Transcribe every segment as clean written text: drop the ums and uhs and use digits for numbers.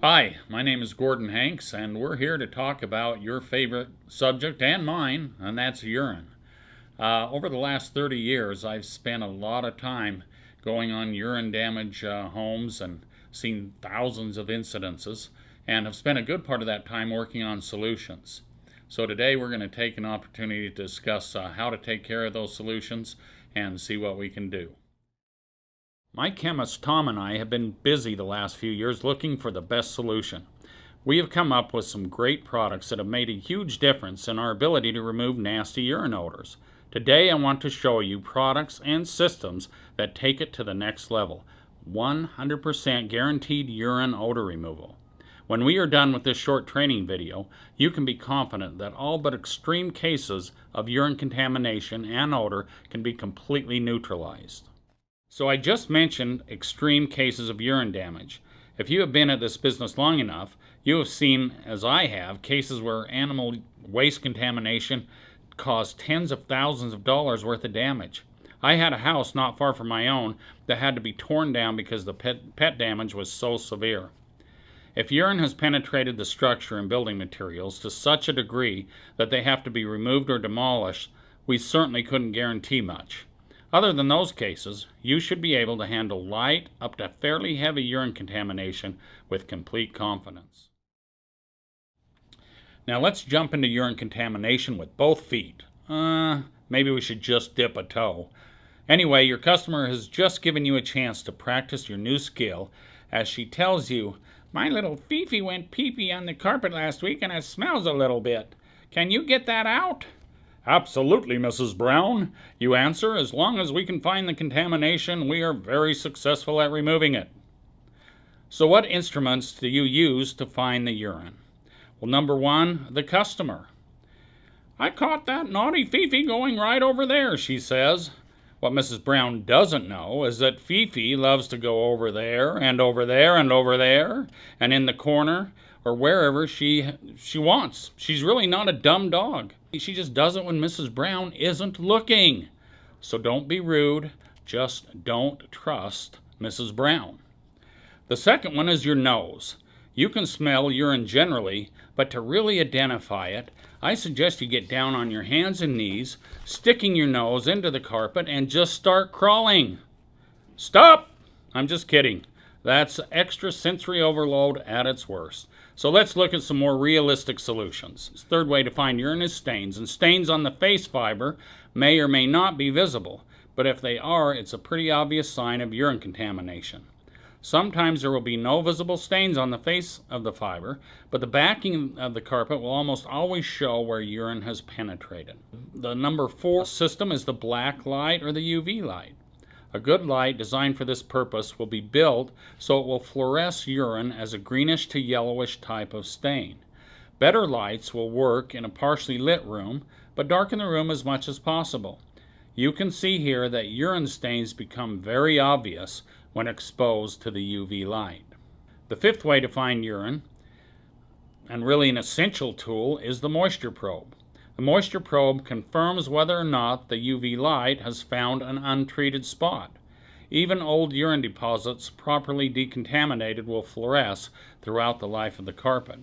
Hi, my name is Gordon Hanks, and we're here to talk about your favorite subject and mine, and that's urine. Over the last 30 years, I've spent a lot of time going on urine damage homes and seen thousands of incidences, and have spent a good part of that time working on solutions. So today we're going to take an opportunity to discuss how to take care of those solutions and see what we can do. My chemist Tom and I have been busy the last few years looking for the best solution. We have come up with some great products that have made a huge difference in our ability to remove nasty urine odors. Today I want to show you products and systems that take it to the next level. 100% guaranteed urine odor removal. When we are done with this short training video, you can be confident that all but extreme cases of urine contamination and odor can be completely neutralized. So I just mentioned extreme cases of urine damage. If you have been at this business long enough, you have seen, as I have, cases where animal waste contamination caused tens of thousands of dollars worth of damage. I had a house not far from my own that had to be torn down because the pet damage was so severe. If urine has penetrated the structure and building materials to such a degree that they have to be removed or demolished, we certainly couldn't guarantee much. Other than those cases, you should be able to handle light up to fairly heavy urine contamination with complete confidence. Now let's jump into urine contamination with both feet. Maybe we should just dip a toe. Anyway, your customer has just given you a chance to practice your new skill as she tells you, "My little Fifi went pee-pee on the carpet last week and it smells a little bit. Can you get that out?" "Absolutely, Mrs. Brown," you answer. "As long as we can find the contamination, we are very successful at removing it." So what instruments do you use to find the urine? Well, number one, the customer. "I caught that naughty Fifi going right over there," she says. What Mrs. Brown doesn't know is that Fifi loves to go over there and over there and over there and in the corner or wherever she wants. She's really not a dumb dog. She just does it when Mrs. Brown isn't looking. So don't be rude, just don't trust Mrs. Brown. The second one is your nose. You can smell urine generally, but to really identify it, I suggest you get down on your hands and knees, sticking your nose into the carpet and just start crawling. Stop! I'm just kidding. That's extra sensory overload at its worst. So let's look at some more realistic solutions. The third way to find urine is stains, and stains on the face fiber may or may not be visible, but if they are, it's a pretty obvious sign of urine contamination. Sometimes there will be no visible stains on the face of the fiber, but the backing of the carpet will almost always show where urine has penetrated. The number 4 system is the black light or the UV light. A good light designed for this purpose will be built so it will fluoresce urine as a greenish to yellowish type of stain. Better lights will work in a partially lit room, but darken the room as much as possible. You can see here that urine stains become very obvious when exposed to the UV light. The fifth way to find urine, and really an essential tool, is the moisture probe. The moisture probe confirms whether or not the UV light has found an untreated spot. Even old urine deposits properly decontaminated will fluoresce throughout the life of the carpet.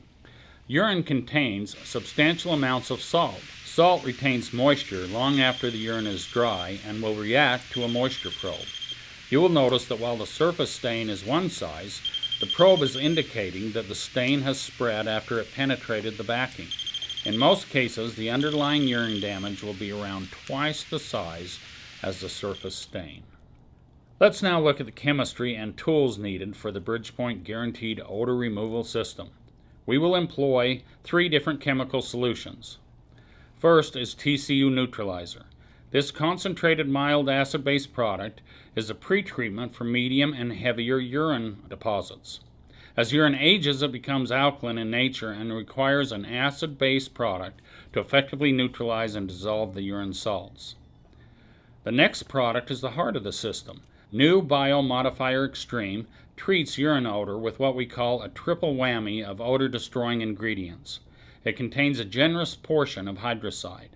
Urine contains substantial amounts of salt. Salt retains moisture long after the urine is dry and will react to a moisture probe. You will notice that while the surface stain is one size, the probe is indicating that the stain has spread after it penetrated the backing. In most cases, the underlying urine damage will be around twice the size as the surface stain. Let's now look at the chemistry and tools needed for the Bridgepoint Guaranteed Odor Removal System. We will employ 3 different chemical solutions. First is TCU neutralizer. This concentrated mild acid-based product is a pretreatment for medium and heavier urine deposits. As urine ages, it becomes alkaline in nature and requires an acid-based product to effectively neutralize and dissolve the urine salts. The next product is the heart of the system. New Bio-Modifier Extreme treats urine odor with what we call a triple whammy of odor-destroying ingredients. It contains a generous portion of hydrocide.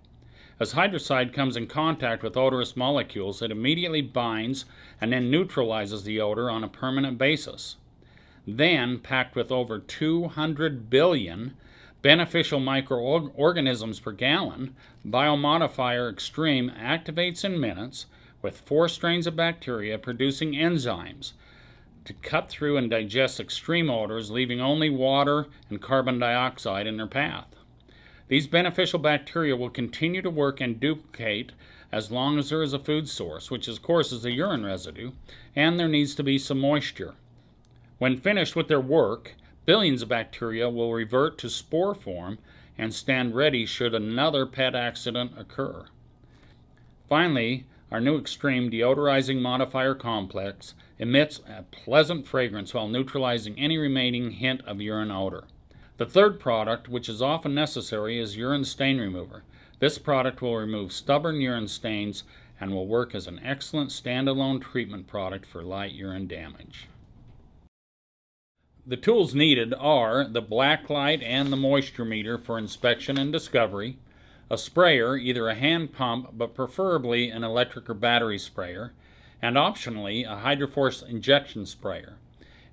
As hydrocide comes in contact with odorous molecules, it immediately binds and then neutralizes the odor on a permanent basis. Then, packed with over 200 billion beneficial microorganisms per gallon, Bio-Modifier Extreme activates in minutes with 4 strains of bacteria producing enzymes to cut through and digest extreme odors, leaving only water and carbon dioxide in their path. These beneficial bacteria will continue to work and duplicate as long as there is a food source, which of course is a urine residue, and there needs to be some moisture. When finished with their work, billions of bacteria will revert to spore form and stand ready should another pet accident occur. Finally, our new extreme deodorizing modifier complex emits a pleasant fragrance while neutralizing any remaining hint of urine odor. The third product, which is often necessary, is urine stain remover. This product will remove stubborn urine stains and will work as an excellent standalone treatment product for light urine damage. The tools needed are the black light and the moisture meter for inspection and discovery, a sprayer, either a hand pump but preferably an electric or battery sprayer, and optionally a hydroforce injection sprayer.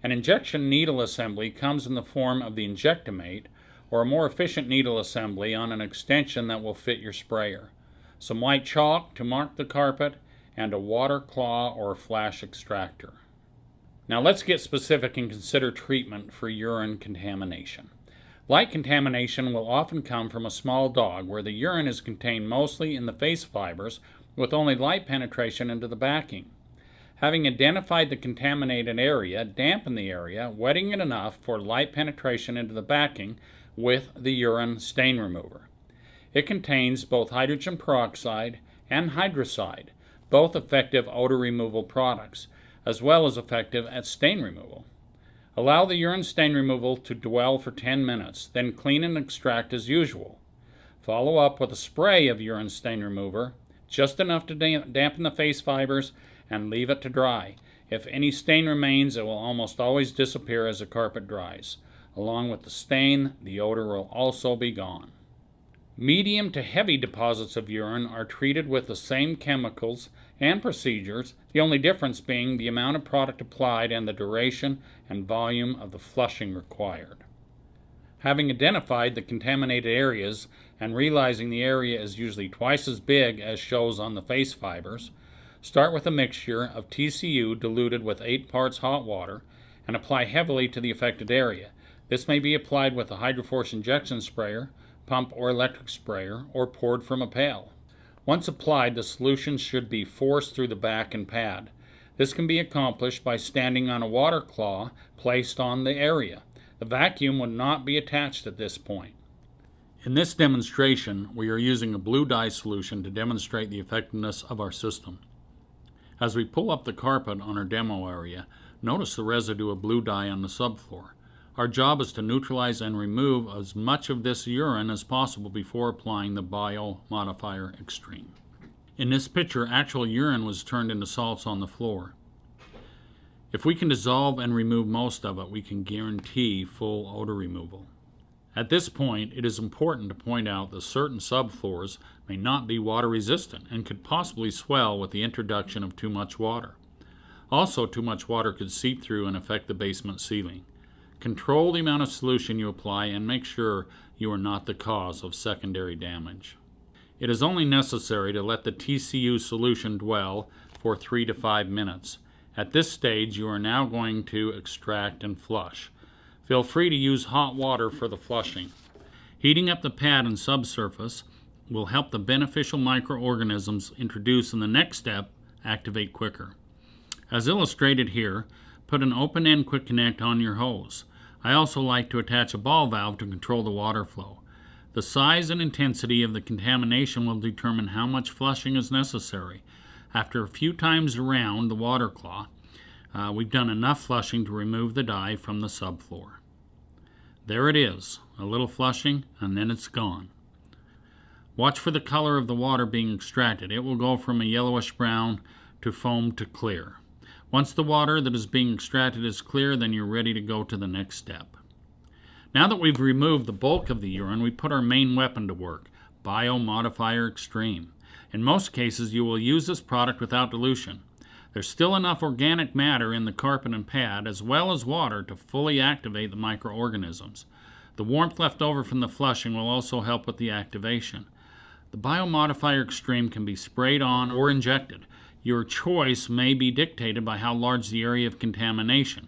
An injection needle assembly comes in the form of the Injectimate, or a more efficient needle assembly on an extension that will fit your sprayer, some white chalk to mark the carpet, and a water claw or flash extractor. Now let's get specific and consider treatment for urine contamination. Light contamination will often come from a small dog where the urine is contained mostly in the face fibers with only light penetration into the backing. Having identified the contaminated area, dampen the area, wetting it enough for light penetration into the backing with the urine stain remover. It contains both hydrogen peroxide and hydrocide, both effective odor removal products, as well as effective at stain removal. Allow the urine stain removal to dwell for 10 minutes, then clean and extract as usual. Follow up with a spray of urine stain remover, just enough to dampen the face fibers, and leave it to dry. If any stain remains, it will almost always disappear as the carpet dries. Along with the stain, the odor will also be gone. Medium to heavy deposits of urine are treated with the same chemicals and procedures, the only difference being the amount of product applied and the duration and volume of the flushing required. Having identified the contaminated areas and realizing the area is usually twice as big as shows on the face fibers, start with a mixture of TCU diluted with 8 parts hot water and apply heavily to the affected area. This may be applied with a hydroforce injection sprayer, pump or electric sprayer, or poured from a pail. Once applied, the solution should be forced through the back and pad. This can be accomplished by standing on a water claw placed on the area. The vacuum would not be attached at this point. In this demonstration, we are using a blue dye solution to demonstrate the effectiveness of our system. As we pull up the carpet on our demo area, notice the residue of blue dye on the subfloor. Our job is to neutralize and remove as much of this urine as possible before applying the Bio-Modifier Extreme. In this picture, actual urine was turned into salts on the floor. If we can dissolve and remove most of it, we can guarantee full odor removal. At this point, it is important to point out that certain subfloors may not be water resistant and could possibly swell with the introduction of too much water. Also, too much water could seep through and affect the basement ceiling. Control the amount of solution you apply and make sure you are not the cause of secondary damage. It is only necessary to let the TCU solution dwell for 3 to 5 minutes. At this stage, you are now going to extract and flush. Feel free to use hot water for the flushing. Heating up the pad and subsurface will help the beneficial microorganisms introduced in the next step activate quicker. As illustrated here, put an open-end quick connect on your hose. I also like to attach a ball valve to control the water flow. The size and intensity of the contamination will determine how much flushing is necessary. After a few times around the water claw, we've done enough flushing to remove the dye from the subfloor. There it is, a little flushing, and then it's gone. Watch for the color of the water being extracted. It will go from a yellowish brown to foam to clear. Once the water that is being extracted is clear, then you're ready to go to the next step. Now that we've removed the bulk of the urine, we put our main weapon to work, Bio-Modifier Extreme. In most cases, you will use this product without dilution. There's still enough organic matter in the carpet and pad, as well as water, to fully activate the microorganisms. The warmth left over from the flushing will also help with the activation. The Bio-Modifier Extreme can be sprayed on or injected. Your choice may be dictated by how large the area of contamination.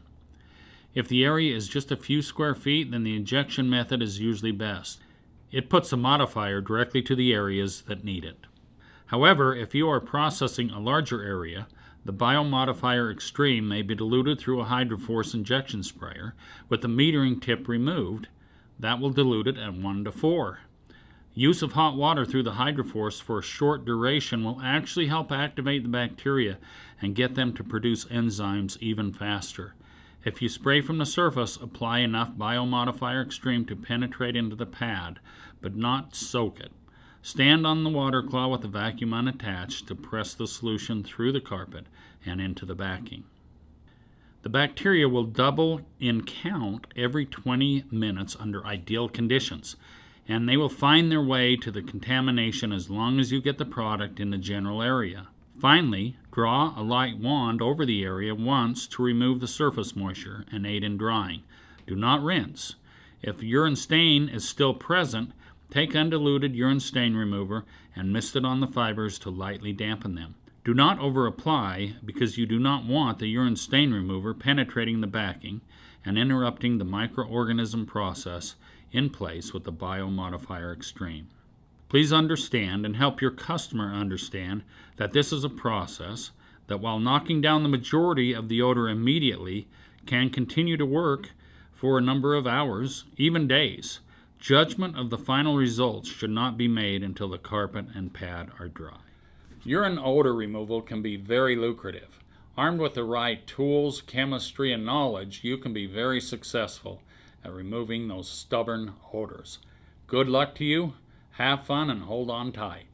If the area is just a few square feet, then the injection method is usually best. It puts the modifier directly to the areas that need it. However, if you are processing a larger area, the Bio-Modifier Extreme may be diluted through a hydroforce injection sprayer with the metering tip removed. That will dilute it at 1:4. Use of hot water through the hydroforce for a short duration will actually help activate the bacteria and get them to produce enzymes even faster. If you spray from the surface, apply enough Bio-Modifier Extreme to penetrate into the pad, but not soak it. Stand on the water claw with the vacuum unattached to press the solution through the carpet and into the backing. The bacteria will double in count every 20 minutes under ideal conditions, and they will find their way to the contamination as long as you get the product in the general area. Finally, draw a light wand over the area once to remove the surface moisture and aid in drying. Do not rinse. If urine stain is still present, take undiluted urine stain remover and mist it on the fibers to lightly dampen them. Do not over-apply because you do not want the urine stain remover penetrating the backing and interrupting the microorganism process in place with the Bio-Modifier Extreme. Please understand and help your customer understand that this is a process that, while knocking down the majority of the odor immediately, can continue to work for a number of hours, even days. Judgment of the final results should not be made until the carpet and pad are dry. Urine odor removal can be very lucrative. Armed with the right tools, chemistry, and knowledge, you can be very successful at removing those stubborn odors. Good luck to you. Have fun and hold on tight.